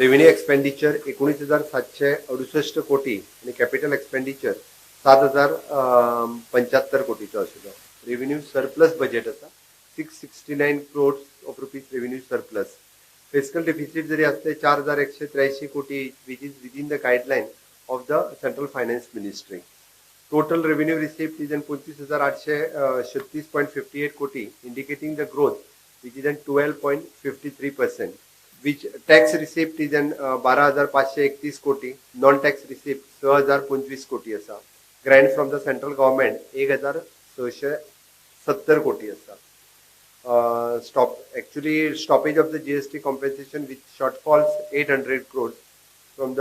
Revenue expenditure 19,768 कोटी आणि capital expenditure 7,075 कोटीचो आशिल्लो. रेव्हेन्यू सरप्लस बजेट आसा 669 crores of rupees revenue surplus. Fiscal deficit जरी असते 4,183 कोटी which is within the guideline of the central finance ministry. Total revenue receipt is 25,836.58 कोटी indicating the growth which is 12.53%. which tax receipt is 12,531 कोटी. Non tax receipt 6,025 कोटी असा. Grant from the central government 1,670 कोटी असा. Stoppage of the GST compensation with shortfalls 800 crores from the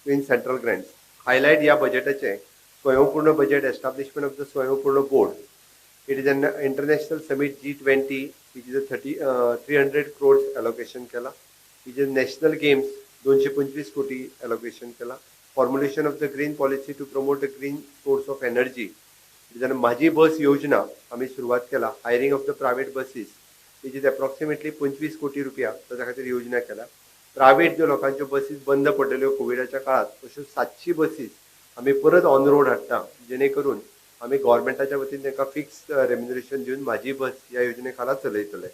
in central grants. Highlight या बजेटाचे स्वयंपूर्ण budget establishment of the स्वयंपूर्ण board. It is an international summit G20 which is a 300 crores allocation केला. Which is national games 225 कोटी allocation केला. Formulation of the green policy to promote the green source of energy. It is an माझी बस योजना आम्ही सुरुवात केला. Hiring of the private buses which is approximately 25 कोटी रुपया त्याच्या खातीर योजना केला. प्रायव्हेट ज्यो लोकांच्यो बसीस बंद पडलेल्यो कोविडाच्या काळात अश्यो 700 बसीस आम्ही परत ऑन रोड हाडटा जेणे करून आम्ही गव्हर्नमेंटाच्या वतीन तांकां फिक्स रेम्युनरेशन दिवन माझी बस या योजने खाला चलयतले.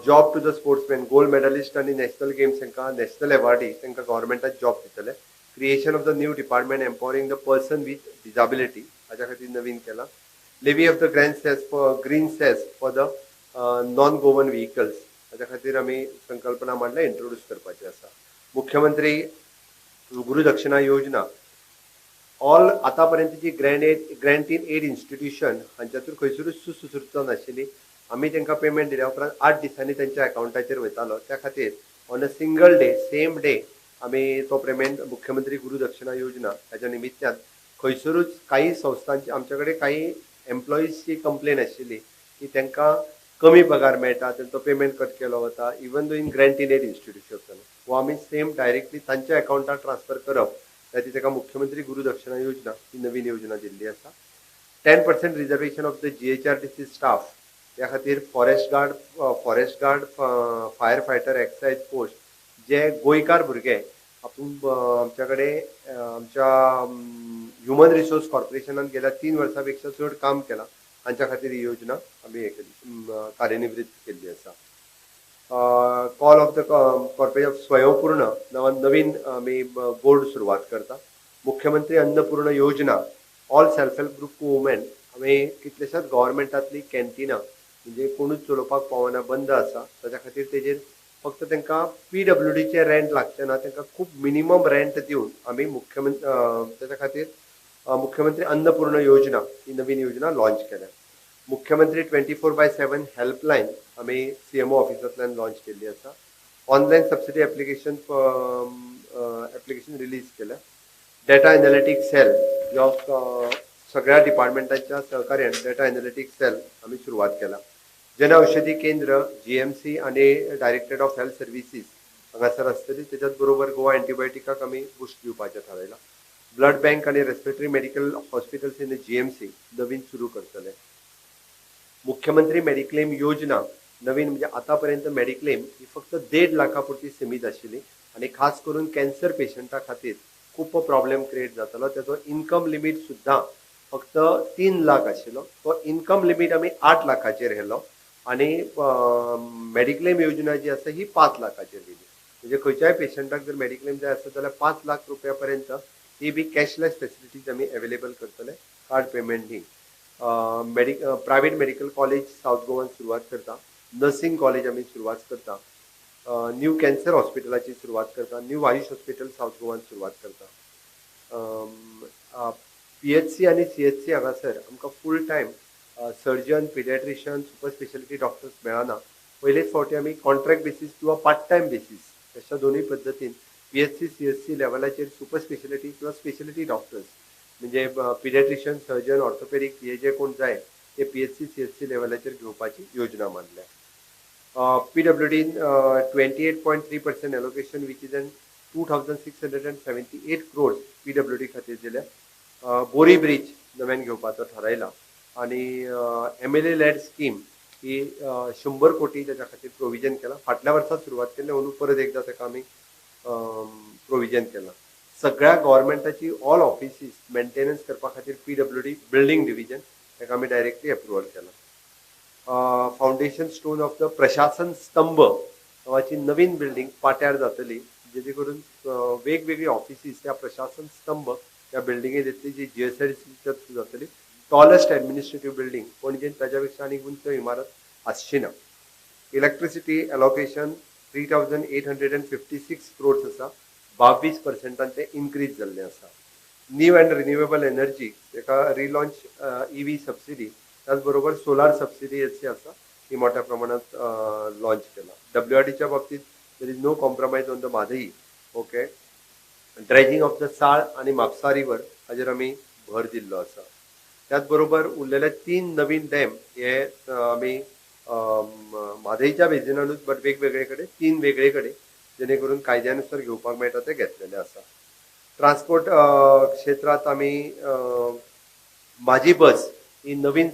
Job to the sportsman gold medalist आणि नॅशनल गेम्स तांकां नॅशनल अवॉर्डी तांकां गव्हर्नमेंटात जॉब दितले. Creation of the new department empowering the person with disability हाच्या खातीर नवीन केला. Levy of the green cess for the non Goan vehicles हाच्या खातीर आमी संकल्पना मांडल्या इंट्रोड्यूस करपाची आसा. मुख्यमंत्री गुरुदक्षिणा योजना ऑल आतापर्यंतची ग्रँट इन एड इन्स्टिट्यूशन हांच्यातून खंयसरूच सुसूरता नाशिल्ली. आमी तांकां पेमेंट दिल्या उपरांत 8 दिसांनी त्यांच्या अकाउंटाचेर वयतालो. त्या खातीर on a single day same day आमी तो पेमेंट मुख्यमंत्री गुरुदक्षिणा योजना हाच्या निमित्तान खंयसरूच काही संस्थांची आमच्या कडेन काही एम्प्लॉईजची कंप्लेन आशिल्ली की तांकां कमी पगार मेळटा तांचो पेमेंट कट केलो वता even though in grant in aid institution वो आमी सेम डायरेक्टली तांच्या अकाउंटार ट्रान्सफर करप. त्याची ताका मुख्यमंत्री गुरुदक्षिणा योजना ही नवीन योजना दिल्ली आसा. 10% reservation of the GHRTC staff त्या खातीर forest guard firefighter excise post जे गोंयकार भुरगे आपूण आमच्या कडेन आमच्या ह्युमन रिसोर्स कॉर्पोरेशनान गेल्या 3 वर्सां चड काम केलां हांच्या खातीर ही योजना आमी कार्यान्वित केल्ली आसा. Call of the corporation of स्वयंपूर्ण नवीन आम्ही बोर्ड सुरुवात करता. मुख्यमंत्री अन्नपूर्ण योजना all self help group women आम्ही कितलेशाच गव्हर्नमेंटातली कॅन्टिना म्हणजे कोणूच चलोवपाक पावना बंद आसा. ताच्या खातीर तेजेर फक्त तांकां PWDचे रेंट लागचे ना तांकां खूब मिनिमम रेंट दिवन आमी ताच्या खातीर मुख्यमंत्री अन्नपूर्ण योजना ही नवीन योजना लॉन्च केल्या. मुख्यमंत्री 24/7 हेल्पलाईन आम्ही CMO ऑफिसांतल्यान लॉन्च केल्ली आसा. ऑनलायन सबसिडी ॲप्लिकेशन रिलीज केल्या. डेटा एनालिटिक्स सेल ह्यो सगळ्या डिपार्टमेंटाच्या सहकार्यान डेटा एनालिटिक्स सेल आम्ही सुरुवात केला. जन औषधी केंद्र GMC आणि डायरेक्टरेट ऑफ हेल्थ सर्विसीस हांगासर आसतली. त्याच्याच बरोबर गोवा एंटीबायोटिकाक आमी बुस्ट दिवपाचें थारायला. ब्लड बँक आणि respiratory medical hospitals in GMC नवीन सुरू करतले. मुख्यमंत्री मेडिक्लेम योजना नवीन म्हणजे आतापर्यंत मेडिक्लेम ही फक्त 1.5 लाखापुरती सीमित आशिल्ली आणि खास करून कॅन्सर पेशंटा खातीर खूप प्रॉब्लेम क्रिएट जातालो. त्याचो इन्कम लिमिट सुद्धा फक्त 3 लाख आशिल्लो. तो इन्कम लिमिट आमी 8 लाखाचेर व्हेलो आणि मेडिक्लेम योजना जी आसा ही 5 लाखाचेर दिली. म्हणजे खंयच्याय पेशंटाक जर मेडिक्लेम जाय आसत जाल्यार 5 लाख रुपयापर्यंत ही बी कॅशलेस फेसिलिटीज आमी अवेलेबल करतले कार्ड पेमेंट ही. प्रायव्हेट मेडिकल कॉलेज साऊथ गोवान सुरुवात करता. नर्सिंग कॉलेज आम्ही सुरुवात करता. न्यू कॅन्सर हॉस्पिटलाची सुरुवात करता. न्यू आयुष हॉस्पिटल साऊथ गोवान सुरुवात करता. PHC आणि CHC हांगासर आमकां full time surgeon paediatrician super speciality doctors मेळना. पयलेच फावटी आमी कॉन्ट्रॅक्ट बेसीस किंवा पार्ट टायम बेसीस अशा दोन्ही पद्दतीन PHC CHC लेवलाचेर सुपर स्पेशालिटी किंवा स्पेशालिटी डॉक्टर्स म्हणजे पिडियाट्रिशियन सर्जन ऑर्थोपेडिक हे जे कोण जाय ते PHC CHC लेवलाचेर घेवपाची योजना मांडल्या. PWD 28.3% allocation which is 2,678 crores PWD खातीर दिल्या. बोरी ब्रिज नव्यान घेवपाचो थारायला आणि MLA लेड स्कीम की 100 कोटी त्याच्या खातीर प्रोविजन केला. फाटल्या वर्सा सुरवात केल्ली म्हणून परत एकदा ताका आमी प्रोविजन केला. सगळ्या गव्हर्मेंटाची ऑल ऑफिसीस मेंटेनन्स करपा खातीर PWD बिल्डिंग डिव्हिजन ताका आमी डायरेक्टली अप्रुवल केला. फाउंडेशन स्टोन ऑफ द प्रशासन स्तंभ नावाची नवीन बिल्डिंग पाट्यार जातली, जेणे करून वेगवेगळी ऑफिसीस त्या प्रशासन स्तंभ त्या बिल्डिंगेत येतली, जी GSIDCच्या थ्रू जातली. टॉलेस्ट ॲडमिनिस्ट्रेटिव्ह बिल्डिंग पणजेन ताच्या आनीक उंच इमारत आसची ना. इलेक्ट्रिसिटी एलोकेशन 3856 crores आसा, 22% ते इन्क्रीज जाल्लें आसा. न्यू अँड रिन्युएबल एनर्जी ताका रिलॉन्च EV सबसिडी, त्याच बरोबर सोलार सबसिडी अशी आसा ती मोठ्या प्रमाणात लॉन्च केला. WRDच्या बाबतीत there is no compromise on the Mhadei. Okay, dredging of the Sal आणि म्हापसा रिवर हाजेर आमी भर दिल्लो आसा. त्याच बरोबर उरलेले 3 नवीन डॅम हे आमी म्हादईच्या बेजिनानूच बट वेगवेगळे कडेन 3 वेगळे कडेन जेणे करून कायद्यानुसार घेवपाक मेळटा ते घेतलेले आसा. ट्रान्सपोर्ट क्षेत्रात आमी माझी बस ही नवीन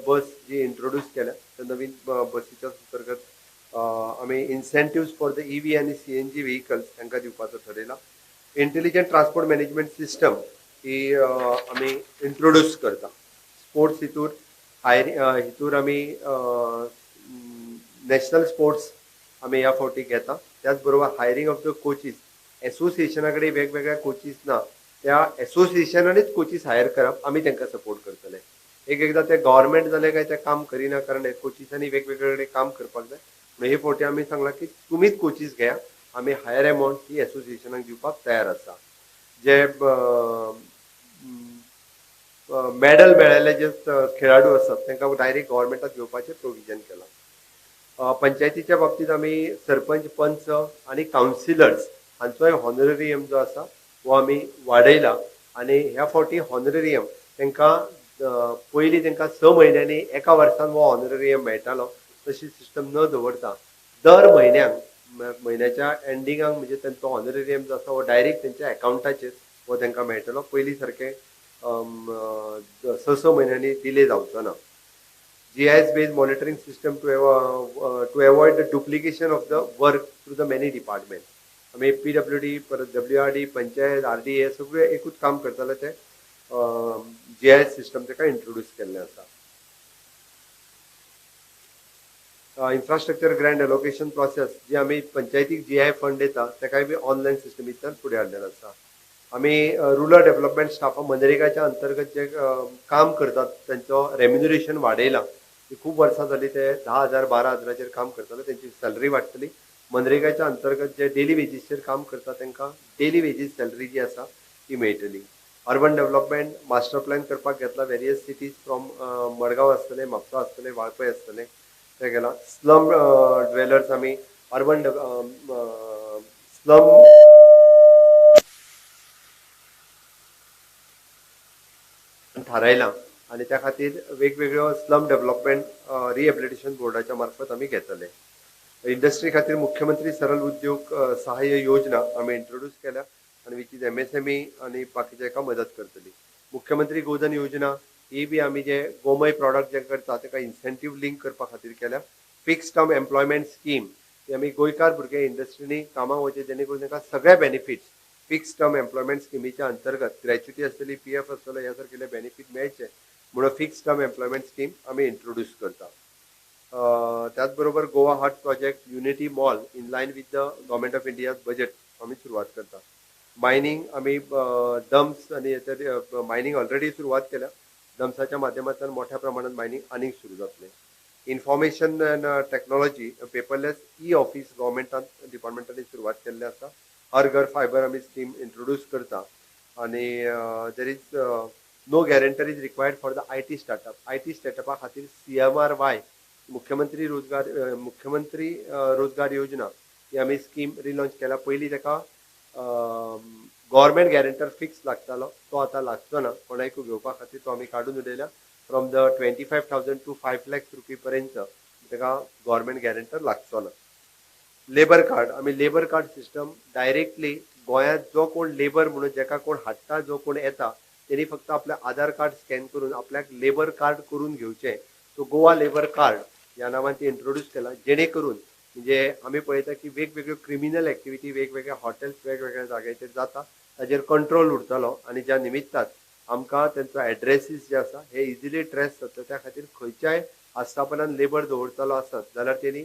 बस जी इंट्रोड्यूस केल्या त्या नवीन बसीच्या अंतर्गत आमी इन्सेंटिव्स फॉर द EV आणि CNG व्हेकल्स तांकां दिवपाचो ठरयला. इंटेलिजंट ट्रान्सपोर्ट मॅनेजमेंट सिस्टम ही आमी इंट्रोड्यूस करता. स्पोर्ट्स हितूर आमी नॅशनल स्पोर्ट्स आमी ह्या फावटी घेता. त्याच बरोबर हायरिंग ऑफ द कोचीस, एसोसिएशना कडेन वेगवेगळ्या कोचीस ना, त्या एसोसिएशनानीच कोचीस हायर करप, आमी तांकां सपोर्ट करतले. एकदा ते गव्हर्मेंट जाले काय ते काम करिना, कारण कोचीसांनी वेगवेगळे कडेन काम करपाक जाय. म्हणून हे फावटी आमी सांगला की तुमीच कोचीस घ्या, आमी हायर अमाउंट ही एसोसिएशनाक दिवपाक तयार आसा. जे मेडल मेळयले जे खेळाडू आसात तांकां डायरेक्ट गव्हर्मेंटात घेवपाचें प्रोविजन केलां. पंचायतीच्या बाबतीत आमी सरपंच, पंच आणि काउन्सिलर्स हांचोय हॉनरेरियम जो आसा वो आमी वाडयला. आणि ह्या फावटी हॉनरेरियम तांकां पयलीं तांकां 6 म्हयन्यांनी एका वर्सान वो हॉनरेरियम मेळटालो, तशी सिस्टम न दवरता दर म्हयन्याच्या एंडिंगाक म्हणजे तांचो हॉनरेरियम जो आसा वो डायरेक्ट तांच्या अकाउंटाचेर वो तांकां मेळटलो. पयलीं सारकें 6 म्हयन्यांनी डिले जावचो ना. GIS based monitoring system to avoid the duplication of the work through the many departments. आमी PWD, परत WRD, पंचायत, RD हे सगळे एकूच काम करताले ते GIS सिस्टम ताका इंट्रोड्यूस केल्लें आसा. इन्फ्रास्ट्रक्चर ग्रँड एलोकेशन प्रोसेस जी आमी पंचायतीक GI फंड दिता ताकाय बी ऑनलायन सिस्टमींतल्यान फुडें हाडलेलो आसा. आमी रुरल डेव्हलपमेंट स्टाफा मनरेगाच्या अंतर्गत जे काम करतात त्यांचो रेम्युनरेशन वाडयलां. खूप वर्सां जाली ते 10,000 12,000 काम करताले, त्यांची सॅलरी वाडटली. मनरेगाच्या अंतर्गत जे डेली वेजीसचेर काम करता तांकां डेली वेजीस सॅलरी जी आसा ती मेळटली. अर्बन डेव्हलपमेंट मास्टर प्लॅन करपाक घेतला. वेरियस सिटीज फ्रॉम मडगांव आसतले, म्हापसा आसतले, वाळपय आसतले ते गेला. स्लम ड्वेलर्स आमी अर्बन स्लम थारायला आणि त्या खातीर वेगवेगळ्यो स्लम डेव्हलपमेंट रिहेबिलिटेशन बोर्डाच्या मार्फत आमी घेतले. इंडस्ट्री खातीर मुख्यमंत्री सरल उद्योग सहाय्य योजना आमी इंट्रोड्यूस केल्या आणि विच इज MSME आणि बाकीच्या एका मदत करतली. मुख्यमंत्री गोधन योजना ही बी आमी जे गोमय प्रॉडक्ट जे करता ताका इन्सेंटिव्ह लिंक करपा खातीर केल्या. फिक्स टर्म एम्प्लॉयमेंट स्कीम ती आमी गोंयकार भुरगे इंडस्ट्रीनी कामाक वचे जेणे करून तांकां सगळे बेनिफिट्स फिक्स टर्म एम्प्लॉयमेंट स्किमीच्या अंतर्गत ग्रॅच्युटी आसतली, PF आसतलो, ह्या सारकेले बेनिफिट मेळचे म्हणून फिक्स टर्म एम्प्लॉयमेंट स्कीम आमी इंट्रोड्यूस करता. त्याच बरोबर Goa heart project unity mall in line with the government of India budget आमी सुरवात करता. मायनिंग आमी डम्प्स आणि मायनिंग ऑलरेडी सुरवात केल्या. डम्प्साच्या माध्यमांतल्यान मोठ्या प्रमाणात मायनिंग आनीक सुरू जातले. Information and technology paperless office गव्हर्मेंटान डिपार्टमेंटांनी सुरवात केल्ले आसा. हर घर फायबर आमी स्कीम इंट्रोड्यूस करता. आणि there is no guarantor is required for the IT startup. IT स्टार्टअपा खातीर CMRY मुख्यमंत्री रोजगार योजना ही आमी स्कीम रिलॉन्च केला. पयलीं ताका गव्हर्मेंट गॅरंटर फिक्स लागतालो, तो आतां लागचो ना. कोणायकूय घेवपा खातीर तो आमी काडून उडयल्या. From the 25,000 to 5 lakhs rupee पर्यंत ताका गव्हर्मेंट गॅरंटर लागचो ना. लेबर कार्ड आमी लेबर कार्ड सिस्टम डायरेक्टली गोंयांत जो कोण लेबर म्हणून जेका कोण हाडटा, जो कोण येता त्यांनी फक्त आपले आधार कार्ड स्कॅन करून आपल्याक लेबर कार्ड करून घेवचें. सो गोवा लेबर कार्ड ह्या नावान ती इंट्रोड्यूस केला, जेणे करून म्हणजे आमी पळयता की वेगवेगळ्यो क्रिमिनल एक्टिविटी वेगवेगळ्या हॉटेल्स वेगवेगळ्या जाग्याचेर जाता, ताजेर कंट्रोल उरतलो आनी ज्या निमित्तान आमकां तेंचो एड्रेसीस जे आसा हे इजिली ट्रेस जाता. त्या खातीर खंयच्याय आस्थापनान लेबर दवरतलो आसत जाल्यार तेणी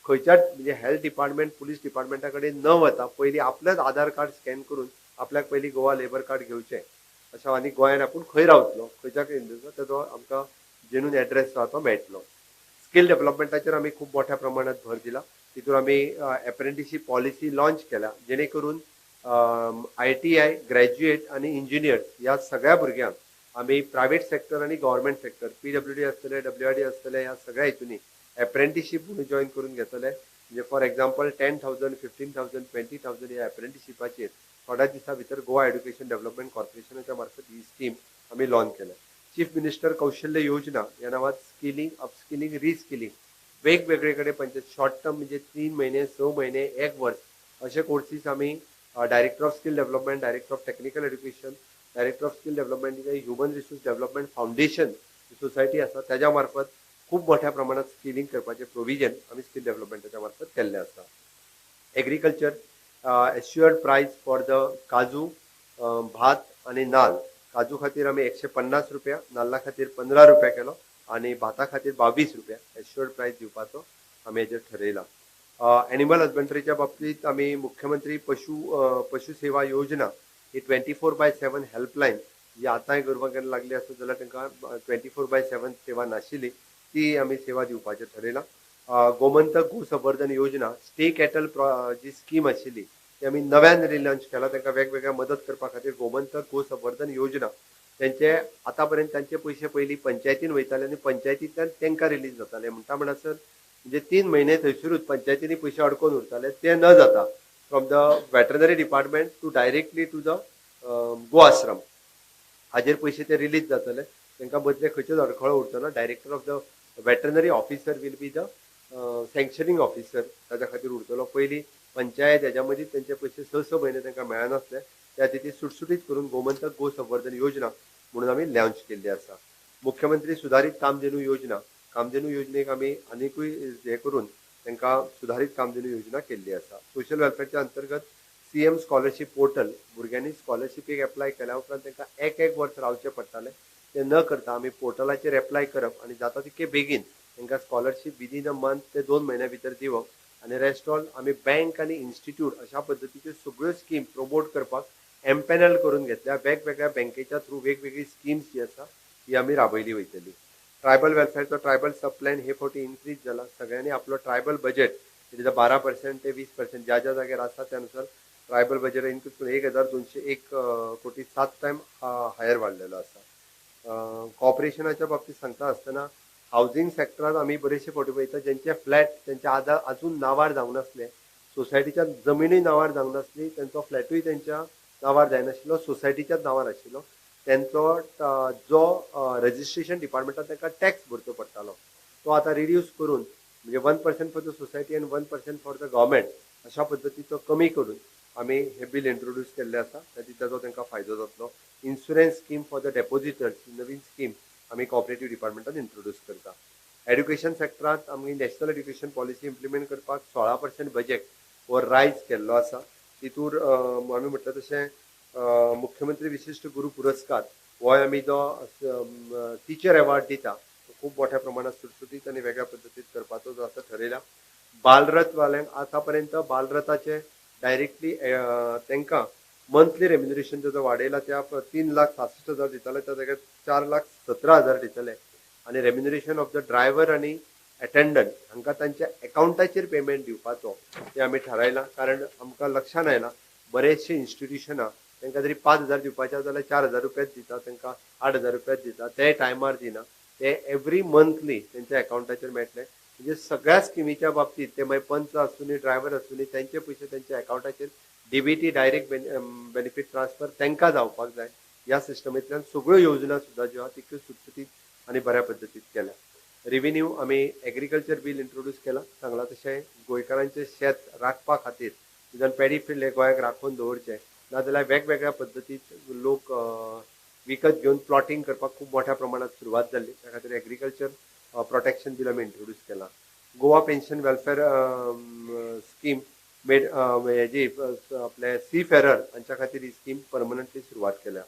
खंयच्याच म्हणजे हेल्थ डिपार्टमेंट पुलीस डिपार्टमेंटा कडेन न वता पयलीं आपलेंच आधार कार्ड स्कॅन करून आपल्याक पयलीं गोवा लेबर कार्ड घेवचें अशें. आनी गोंयांत आपूण खंय रावतलो खंयच्या हिंदूचो तेजो आमकां जेनून एड्रेस आसा तो मेळटलो. स्कील डेव्हलपमेंटाचेर आमी खूब मोठ्या प्रमाणात भर दिला. तितून आमी एप्रेंटिसशीप पॉलिसी लॉन्च केल्या, जेणे करून ITI ग्रॅज्युएट आनी इंजिनियर्स ह्या सगळ्या भुरग्यांक आमी प्रायवेट सेक्टर आनी गव्हर्मेंट सेक्टर PWD आसतले WRD आसतले ह्या सगळ्या हितूनी एप्रेंटिसशीप म्हणून जॉइन करून घेतले. म्हणजे फॉर एग्जाम्पल 10,000 15,000 20,000 ह्या एप्रेंटिसशिपाचेर थोड्या दिसा भितर गोवा एड्युकेशन डेव्हलपमेंट कॉर्पोरेशनाच्या मार्फत ही स्कीम आमी लॉन्च केल्या. चीफ मिनिस्टर कौशल्य योजना या नावात स्किलिंग अपस्किलिंग रिस्किलिंग वेगवेगळे कडेन पंचायत शॉर्ट टर्म म्हणजे 3 महिने 6 महिने 1 वर्ष असे कोर्सीस आमी director of skill development, director of technical education, director of skill development human resource development foundation society आसा त्याच्या मार्फत खूप मोठ्या प्रमाणात स्किलिंग करपाचे प्रोविजन आमी स्किल डेव्हलपमेंटाच्या मार्फत केल्ले आसा. एग्रीकल्चर एश्युअर्ड प्राइस फॉर द काजू, भात आणि नाल्ल. काजू खातीर आमी 150 रुपया, नाल्ला खातीर 15 रुपया केलो आणि भाता खातीर 22 रुपया एश्युअर्ड प्राइस दिवपाचो आमी हेजेर ठरयला. एनिमल हजबंड्रीच्या बाबतीत आमी मुख्यमंत्री पशु सेवा योजना ही 24/7 हेल्पलायन जी आतांय गोरवांक लागली आसत जाल्यार तांकां 24/7 सेवा नाशिल्ली ती आमी सेवा दिवपाचें ठरयलां. गोमंतक गो संवर्धन योजना स्टे कॅटल जी स्कीम आशिल्ली ती आमी नव्यान रिलॉन्च केला. तांकां वेगवेगळ्या मदत करपा खातीर गोमंतक गो संवर्धन योजना तेंचे आतां पर्यंत तांचे पयशे पयलीं पंचायतीन वयताले आनी पंचायतींतल्यान तांकां रिलीज जाताले. म्हणटा म्हणसर म्हणजे 3 महिने थंयसरूच पंचायतींनी पयशे अडकून उरताले. ते न जाता from the veterinary department to directly to the गो आश्रम हाजेर पयशे ते रिलीज जातले. तांकां बदले खंयचेच अडखळो उरचो ना. Director of the veterinary officer will be the sanctioning officer ताच्या खातीर उरतलो. पयलीं पंचायत हेच्या मदीं तेंचे पयशे 6 महिने तांकां मेळनासले. त्या खातीर सुटसुटीत करून गोमंतक गो संवर्धन योजना म्हणून आमी लॉन्च केल्ली आसा. मुख्यमंत्री सुधारीत कामधेनू योजना, कामधेनू योजनेक आमी आनीकूय हे करून तांकां सुधारीत कामधेनू योजना केल्ली आसा. सोशल वेलफेअरच्या अंतर्गत CM स्कॉलरशीप पोर्टल भुरग्यांनी स्कॉलरशिपीक एप्लाय केल्या उपरांत तांकां एक वर्स रावचें पडटालें. ते न करता आमी पोर्टलाचेर एप्लाय करप आनी जाता तितके बेगीन तांकां स्कॉलरशीप विदीन अ मंथ ते 2 म्हयन्या भितर दिवप. आनी रेस्ट ऑल आमी बँक आनी इन्स्टिट्यूट अशा पद्दतीच्यो सगळ्यो स्कीम प्रमोट करपाक एम्पॅनल करून घेतल्या. वेगवेगळ्या बँकेच्या थ्रू वेगवेगळी स्कीम्स जी आसा ती आमी राबयली वयतली. ट्रायबल वेलफेअरचो ट्रायबल सब प्लॅन हे फावटी इन्क्रीज जाला. सगळ्यांनी आपलो ट्रायबल बजेट म्हणजे 12% ते 20% ज्या ज्या जाग्यार आसा त्या अनुसार ट्रायबल बजेट इन्क्रीज करून 1,201 कोटी 7 टायम हायर वाडलेलो आसा. कॉर्पोरेशनाच्या बाबतीत सांगता आसतना हावजिंग सेक्टरात आमी बरेचशे फावटी पळयता ज्यांचे फ्लॅट त्यांच्या अजून नांवार जावंक नासले, सोसायटीच्या जमिनी नांवार जावंक नासली, त्यांचो फ्लॅटूय त्यांच्या नांवार जायनाशिल्लो, सोसायटीच्याच नांवार आशिल्लो. त्यांचो जो रजिस्ट्रेशन डिपार्टमेंटान तांकां टॅक्स भरचो पडटालो तो आतां रिड्यूस करून म्हणजे 1% फॉर द सोसायटी आनी 1% फॉर द गव्हर्मेंट अशा पद्दतीचो कमी करून आमी हे बील इंट्रोड्यूस केल्लें आसा. ताचो तांकां फायदो जातलो. Insurance scheme for the depositors नवीन स्कीम आमी कॉपरेटिव्ह डिपार्टमेंटान इंट्रोड्यूस करता. एड्युकेशन सेक्टरांत आमी नॅशनल एड्युकेशन पॉलिसी इम्प्लिमेंट करपाक 16% बजेट हो रायज केल्लो आसा. तितूर आमी म्हटलें तशें मुख्यमंत्री विशिश्ट गुरू पुरस्कार हो आमी जो टीचर एवॉर्ड दिता खूब मोठ्या प्रमाणात सुटसुटीत आनी वेगळ्या पद्दतीन करपाचो जो आसा ठरयला. बालरथ वाल्यांक आतां पर्यंत बालरथाचे डायरेक्टली तांकां मंथली रेम्युनरेशन जो वाडयला त्या 3,66,000 दिताले त्या जाग्यार 4,17,000 दितले. आनी रेम्युनरेशन ऑफ द ड्रायव्हर आनी अटेंडंट हांकां तांच्या अकाउंटाचेर पेमेंट दिवपाचो ते आमी थारायला. कारण आमकां लक्षांत आयला बरेचशे इन्स्टिट्यूशनां तांकां जरी 5,000 दिवपाचे जाल्यार 4,000 रुपयाच दिता, तांकां 8,000 रुपयाच दिता, ते टायमार दिना. ते एवरी मंथली तेंच्या अकाउंटाचेर मेळटले. म्हणजे सगळ्या स्किमीच्या बाबतीत ते मागीर पंच आसूनी ड्रायव्हर आसूनी त्यांचे पयशे त्यांच्या अकाउंटाचेर DBT डायरेक्ट बेनिफीट ट्रान्सफर तांकां जावपाक जाय. ह्या सिस्टमींतल्यान सगळ्यो योजना सुद्दां ज्यो आहा तितक्यो सुटसुटीत आनी बऱ्या पद्दतीन केल्या. रेव्हेन्यू आमी एग्रीकल्चर बील इंट्रोड्यूस केला. सांगला तशें गोंयकारांचें शेत राखपा खातीर निदान पॅडी फील्ड हे गोंयाक राखून दवरचें नाजाल्यार वेगवेगळ्या पद्दतीन लोक विकत घेवन प्लॉटिंग करपाक खूब मोठ्या प्रमाणात सुरवात जाल्ली. त्या खातीर एग्रीकल्चर प्रोटेक्शन बिल आमी इंट्रोड्यूस केला. Goa pension welfare scheme made हेजी आपले सी फेरर हांच्या खातीर ही स्कीम परमनंटली सुरवात केल्या.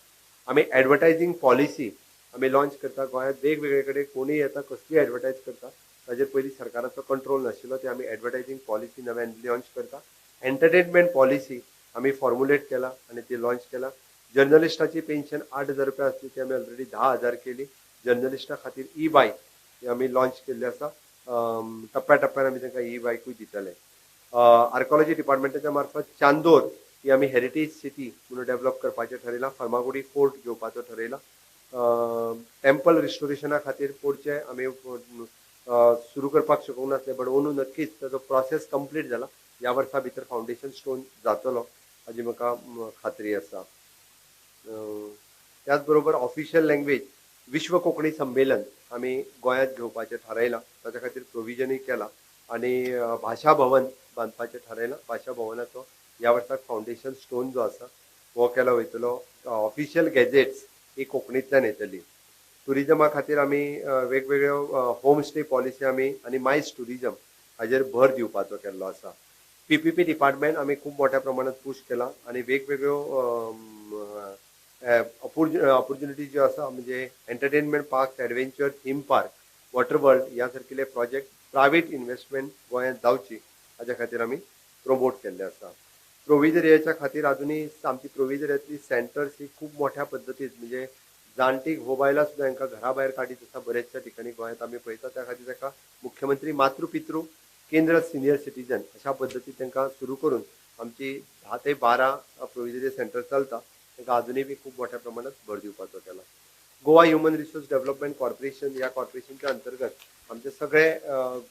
आमी एडवर्टायझींग पॉलिसी आमी लॉन्च करता. गोंयांत वेगवेगळे कडेन कोणीय येता कसलीय एडवर्टायज करता ताजेर पयलीं सरकाराचो कंट्रोल नाशिल्लो ते आमी एडवर्टायझींग पॉलिसी नव्यान लॉन्च करता. एंटरटेनमेंट पॉलिसी आमी फॉर्म्युलेट केला आनी ती लॉन्च केला. जर्नलिस्टाची पेन्शन 8,000 रुपया आसली ती आमी ऑलरेडी 10,000 केली. जर्नलिस्टा खातीर ई बायक ही आमी लॉन्च केल्ली आसा. टप्प्या आमी तांकां ई बायकूय दितले. आर्कोलॉजी डिपार्टमेंटाच्या मार्फत चांदोर ही आमी हेरिटेज सिटी म्हणून डेव्हलप करपाचें थारायलां. फार्मागुडी फोर्ट घेवपाचो थारायला. टेम्पल रिस्टोरेशना खातीर फोर्टचे आमी सुरू करपाक शकूंक नासले बट अंदू नक्कीच ताजो प्रोसेस कंप्लीट जाला. ह्या वर्सा भितर फावंडेशन स्टोन जातलो हाजी म्हाका खात्री आसा. त्याच बरोबर ऑफिशियल लँग्वेज विश्व कोंकणी संमेलन आमी गोंयांत घेवपाचें थारायलां. ताच्या खातीर प्रोविजनूय केला आनी भाशा भवन बांदपाचें थारायलां. भाशा भवनाचो ह्या वर्साक फावंडेशन स्टोन जो आसा हो केलो वयतलो. ऑफिशियल गॅजेट्स ही कोंकणींतल्यान येतली. टुरिजमा खातीर आमी वेगवेगळ्यो होम स्टे पॉलिसी आमी आनी मायज टुरिजम हाजेर भर दिवपाचो केल्लो आसा. PPP डिपार्टमेंट आमी खूब मोठ्या प्रमाणात पुश केला आनी वेगवेगळ्यो ऑपॉर्च्युनिटी ज्यो आसा म्हणजे entertainment park, adventure, theme park, water world ह्या सारकिले प्रोजेक्ट प्रायवेट इन्व्हेस्टमेंट गोंयांत जावची हाच्या खातीर आमी प्रमोट केल्ले आसा. प्रोविजन खातीर आजुनी आमची प्रोविजन सेंटर्स ही खूब मोठ्या पद्दतीन म्हणजे जाणटी हो बायलां सुद्दां हांकां घरा भायर काडीत आसा. बरेचशा ठिकाणी गोंयांत आमी पळयता. त्या खातीर ताका मुख्यमंत्री मातृ केंद्र सिनियर सिटीजन अशा पद्दतीन तांकां सुरू करून आमची 10 ते 12 प्रोविजनरी सेंटर चलता. तांकां आजुनूय बी खूब मोठ्या प्रमाणात भर दिवपाचो केला. Goa human resource development corporation ह्या कॉर्पोरेशनच्या अंतर्गत आमचे सगळे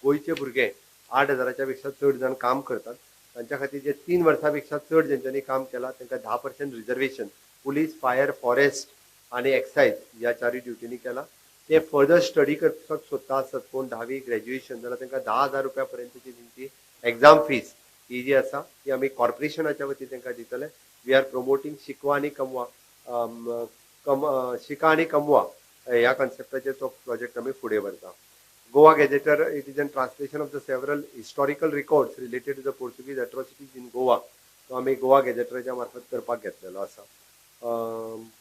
गोंयचे भुरगे 8,000च्या पेक्षा चड जाण काम करतात. तांच्या खातीर जे 3 वर्सां पेक्षा चड जेंच्यांनी काम केलां तांकां 10% रिजर्वेशन पुलीस, फायर, फॉरेस्ट आनी एक्सायज ह्या चारूय ड्युटीनी केला. ते फर्दर स्टडी करपाक सोदता आसत कोण 10वी ग्रॅज्युएशन जाल्यार तांकां 10,000 रुपया पर्यंतची तेंची एग्जाम फीस ही जी आसा ती आमी कॉर्पोरेशनाच्या वतीन तांकां दितले. वी आर प्रमोटींग शिकवा आनी कमवा शिका आनी कमवा ह्या कॉन्सेप्टाचेर तो प्रोजेक्ट आमी फुडें व्हरता. Goa gazetteer it is an translation of the several historical records related to the Portuguese atrocities in Goa तो आमी गोवा गॅजेटराच्या मार्फत करपाक घेतलेलो आसा.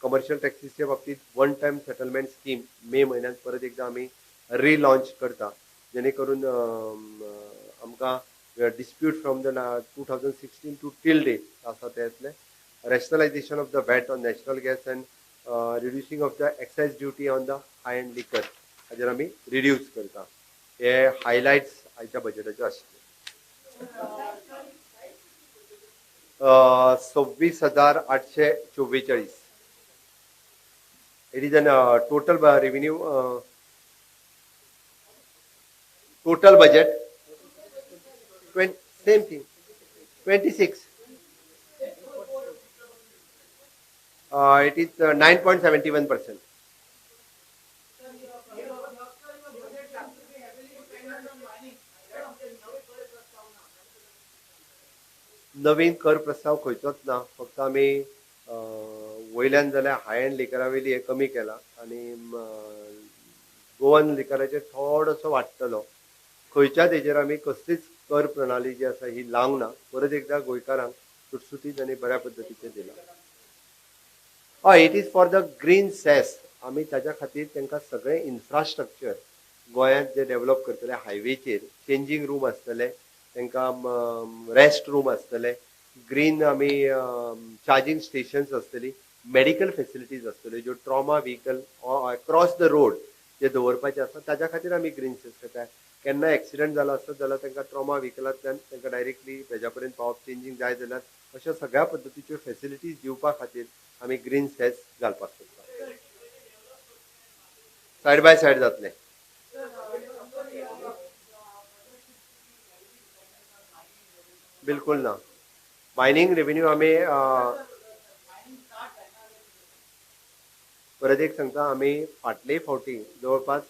कमर्शियल टॅक्सीच्या बाबतीत one time settlement scheme May म्हयन्यात परत एकदा आमी रिलॉन्च करता जेणे करून आमकां dispute from the 2016 to till date आसा ते येतले. Rationalisation of the VAT on national gas and reducing of the excise duty on the high end liquor हाजेर आमी रिड्यूस करता. हे हायलायट्स आयच्या बजेटाचे आशिल्ले. 26,844. It is an total revenue, total budget, same thing, 26. It is 9.71%. नवीन कर प्रस्ताव खंयचोच ना. फक्त आमी वयल्यान जाल्यार हाय एंड लिकरा वयली हे कमी केला आनी गोवन लिकराचेर थोडोसो वाडटलो. खंयच्याच हेजेर आमी कसलीच कर प्रणाली जी आसा ही लावंक ना. परत एकदा गोंयकारांक सुटसुटीत आनी बऱ्या पद्दतीचें दिला. हय, it is for the green cess. आमी ताच्या खातीर तांकां सगळें इन्फ्रास्ट्रक्चर गोंयांत जे डेव्हलप करतले हायवेचेर चेंजींग रूम आसतले, तांकां रेस्ट रूम आसतले, ग्रीन आमी चार्जिंग स्टेशन्स आसतली, मेडिकल फेसिलिटीज आसतल्यो ज्यो trauma vehicle across the road जे दवरपाचे आसा ताच्या खातीर आमी ग्रीन सेस करता. केन्ना एक्सिडंट जालो आसत जाल्यार तांकां ट्रॉमा व्हिकलांतल्यान तांकां डायरेक्टली हेज्या पर्यंत पावप, चेंजींग जाय जाल्यार अशा सगळ्या पद्दतीच्यो फेसिलिटीज दिवपा खातीर आमी ग्रीन सेस घालपाक सोदता. सायड बाय सायड जातले. बिलकुल ना. मायनिंग रेव्हेन्यू आमी परत एक सांगता आमी फाटले फावटी जवळपास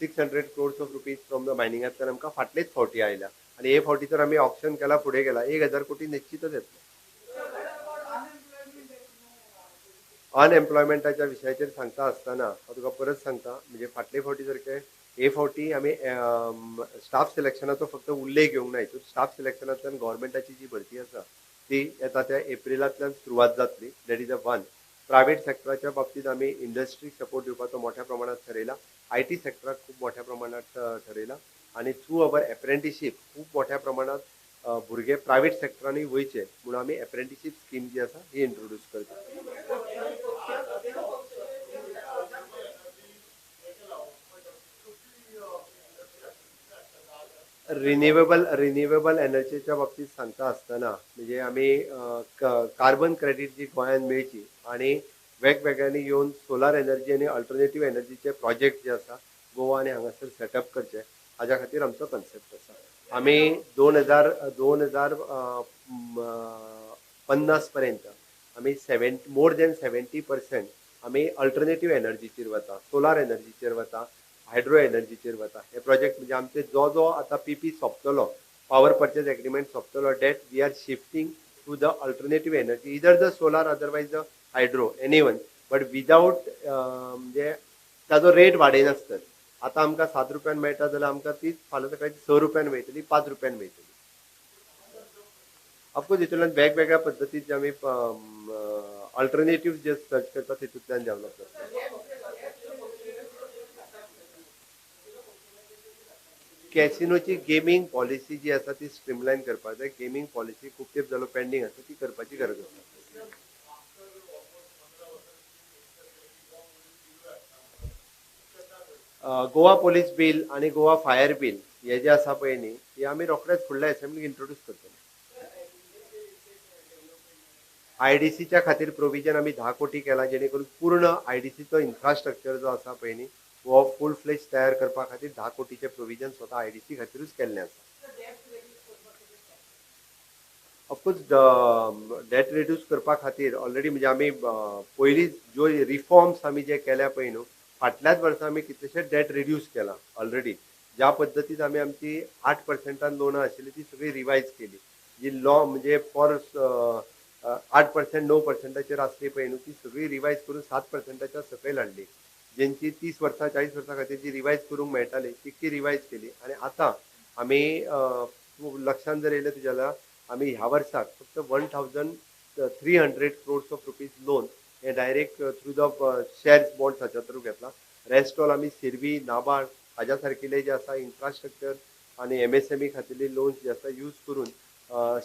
600 crores of rupees from the मायनिंगांतल्यान आमकां फाटलेच फावटी आयल्या आनी हे फावटी तर आमी ऑप्शन केला फुडें गेला 1,000 कोटी निश्चितच येतले. अनएम्प्लॉयमेंटाच्या विशयाचेर सांगता आसतना हांव तुका परत सांगता म्हणजे फाटले फावटी सारके हे फावटी आमी स्टाफ सिलेक्शनाचो फक्त उल्लेख घेवंक ना. हितून स्टाफ सिलेक्शनांतल्यान गव्हर्मेंटाची जी भरती आसा ती येता त्या एप्रिलांतल्यान सुरवात जातली. That is a one. Private सेक्टराच्या बाबतींत आमी इंडस्ट्रीक सपोर्ट दिवपाचो मोठ्या प्रमाणात ठरयला. आयटी सेक्टराक खूब मोठ्या प्रमाणात ठरयला आणि थ्रू अवर एप्रेंटिसशीप खूब मोठ्या प्रमाणात भुरगे प्रायव्हेट सेक्टरांनी वयचे म्हणून आमी एप्रेंटिसशीप स्कीम जी आसा ही इंट्रोड्यूस करता. रिन्युएबल एनर्जीच्या बाबतीत सांगता आसतना म्हणजे आमी कार्बन क्रेडिट जी गोंयांत मेळची आणि वेगवेगळ्यांनी येवन सोलार एनर्जी आणि अल्टरनेटिव्ह एनर्जीचे प्रोजेक्ट जे आसा गोवा आणि हांगासर सेटअप करचे हाज्या खातीर आमचो कन्सेप्ट आसा. आमी 2050 पर्यंत आमी मोर दॅन 70% आमी अल्टरनेटिव्ह एनर्जीचेर वता, सोलार एनर्जीचेर वता, हायड्रो एनर्जीचेर वता. हे प्रोजेक्ट म्हणजे आमचे जो आता पीपी सोंपतलो, पॉवर परचेज एग्रीमेंट सोंपतलो, that we are shifting to the alternative energy, either the solar otherwise the hydro, any one, but without म्हणजे ताजो रेट वाडयनासतना. आता आमकां 7 रुपयान मेळटा जाल्यार आमकां ती फाल्यां सकाळी 6 रुपयान मेळटली, 5 रुपयान मेळटली. ऑफकोर्स हितूंतल्यान वेगवेगळ्या पद्दतीन जे आमी अल्टरनेटिव्ह जे सर्च करतात तितूंतल्यान डेव्हलप करतात. कॅसिनोची गेमिंग पॉलिसी जी आसा ती स्ट्रीमलायन करपाक जाय. गेमिंग पॉलिसी खूब तेंप जालो पेंडींग आसा, ती करपाची गरज आसा. गोवा पुलीस बिल आणि गोवा फायर बिल हे जे आसा पळय न्ही, हे आमी रोखडेच फुडल्या असेंब्लीक इंट्रोड्यूस करतले. आयडीसीच्या खातीर प्रोविजन आमी 10 कोटी केला, जेणे करून पूर्ण आयडीसीचो इन्फ्रास्ट्रक्चर जो आसा पळय न्ही वो फूल फ्लेज तयार करपा खातीर 10 कोटीचे प्रोविजन स्वता आयडीसी खातीरूच केल्लें आसा. ऑफकोर्स डेट रिड्यूस करपा खातीर ऑलरेडी म्हणजे आमी पयलीं ज्यो रिफॉर्म्स आमी जे केल्या पळय न्हू, फाटल्याच वर्सा आमी कितलेशेच डेट रिड्यूस केला ऑलरेडी. ज्या पद्दतीन आमी आमची 8% लोनां आशिल्ली ती सगळी रिवायज केली. जी लॉ म्हणजे फॉर 8% 9%चेर आसली पळय न्हू, ती सगळी रिवायज करून 7%च्या सकयल हाडली. जेंची 30 वर्सां 40 वर्सां खातीर जी रिवायज करूंक मेळटाली ती रिवायज केली. आणि आतां आमी लक्षांत जर येयलें तुज्या जाल्यार आमी ह्या वर्साक फक्त 1300 crores ऑफ रुपीज लोन हे direct through the shares bonds हाच्या थ्रू घेतला. रेस्ट ऑल आमी सिरवी, नाबार्ड हाज्या सारकिले जे आसा इन्फ्रास्ट्रक्चर आणि एमएसएमई खातीरली लोन्स जे आसा यूज करून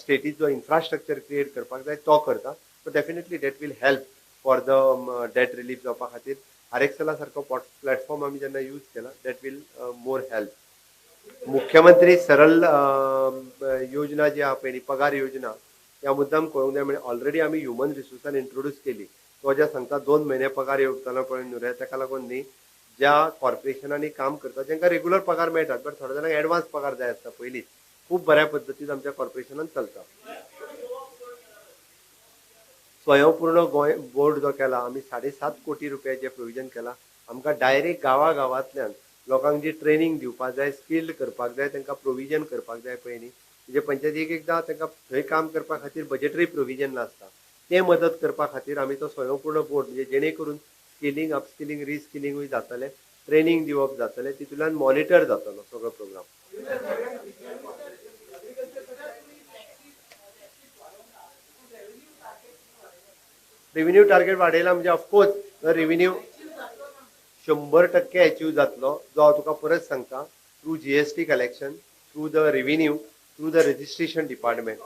स्टेटीत जो इन्फ्रास्ट्रक्चर क्रिएट करपाक जाय तो करता. So definitely that will help for the debt relief जावपा खातीर. आरएक्सएला सारको प्लॅटफॉर्म आमी जेन्ना यूज केला डेट वील मोर हेल्प. मुख्यमंत्री सरल योजना जी आहा पळय पगार योजना या मुद्दाम कळूंक जाय. म्हणजे ऑलरेडी आमी ह्युमन रिसोर्सान इंट्रोड्यूस केली. तो जे सांगता 2 म्हयने पगार येवतलो पळय न्हू रे, ताका लागून न्ही ज्या कॉर्पोरेशनांनी काम करता तांकां रेग्युलर पगार मेळटात, बट थोड्या जाणांक एडवान्स पगार जाय आसता पयलींच. खूब बऱ्या पद्दतीन आमच्या कॉर्पोरेशनान चलता. स्वयंपूर्ण गोंय बोर्ड जो केला आमी 7.5 कोटी रुपयाचे प्रोविजन केला. आमकां डायरेक्ट गांवांतल्यान लोकांक जी ट्रेनिंग दिवपाक जाय, स्किल्ड करपाक जाय, तांकां प्रोविजन करपाक जाय पळय न्ही. म्हणजे पंचायतीक एकदां तांकां थंय काम करपा खातीर बजेटरी प्रोविजन नासता. ते मदत करपा खातीर आमी तो स्वयंपूर्ण बोर्ड म्हणजे जेणे करून स्किलिंग, अपस्किलिंग, रिस्किलिंगूय जातलें, ट्रेनिंग दिवप जातलें, तितूंतल्यान मॉनिटर जातलो सगळो प्रोग्राम. रेव्हेन्यू टार्गेट वाडयला म्हणजे ऑफकोर्स रेव्हेन्यू 100% अचीव जातलो. जो हांव तुका परत सांगता, through GST collection, through the revenue, through the registration department.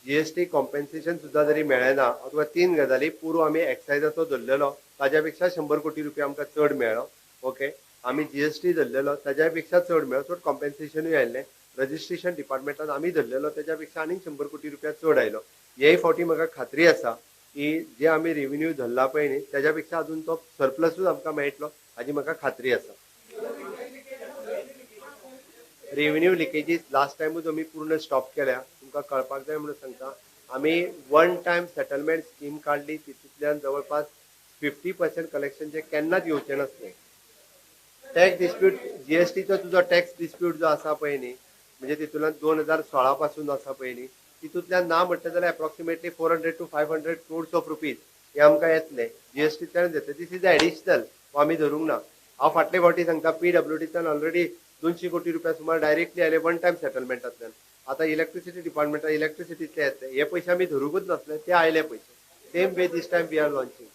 GST compensation सुद्दां जरी मेळ्ळें ना, तुका 3 गजाली पुरो आमी एक्सायजाचो धरलेलो ताज्या पेक्षा 100 कोटी रुपया आमकां चड मेळ्ळो. ओके, आमी जीएसटी धरलेलो ताज्या पेक्षा चड मेळ्ळो, चड कॉम्पेन्सेशनूय आयिल्लें. रजिस्ट्रेशन डिपार्टमेंटान आमी धरलेलो ताज्या पेक्षा आनीक 100 कोटी रुपया चड आयलो. हेय फावटी म्हाका खात्री आसा की जे आमी रेव्हेन्यू धरला पळय न्ही त्याच्या पेक्षा अजून तो सरप्लसूच आमकां मेळटलो हाजी म्हाका खात्री आसा. रेव्हेन्यू लिकेजीस लास्ट टायमूच आमी पूर्ण स्टॉप केल्या. तुमकां कळपाक जाय म्हणून सांगता, आमी वन टायम सेटलमेंट स्कीम काडली. तितूंतल्यान जवळपास 50% कलेक्शन जे केन्नाच येवचें नासलें. टॅक्स डिस्प्यूट, जीएसटीचो तुजो टॅक्स डिस्प्यूट जो आसा पळय न्ही, म्हणजे तितूंतल्यान 2016 पासून आसा पळय न्ही, तितूंतल्यान ना म्हटलें जाल्यार approximately 400 to 500 crores of rupees हे आमकां येतले जीएसटींतल्यान येतले. दीस इज एडिशनल, आमी धरूंक ना. हांव फाटले फावटी सांगता PWDच्यान ऑलरेडी 200 कोटी रुपया सुमार डायरेक्टली आयले वन टायम सेटलमेंटांतल्यान. आतां इलेक्ट्रिसिटी डिपार्टमेंटा इलेक्ट्रिसिटीतले येतले हे पयशे आमी धरूकूच नासले ते आयले पयशे. Same way this time we are launching.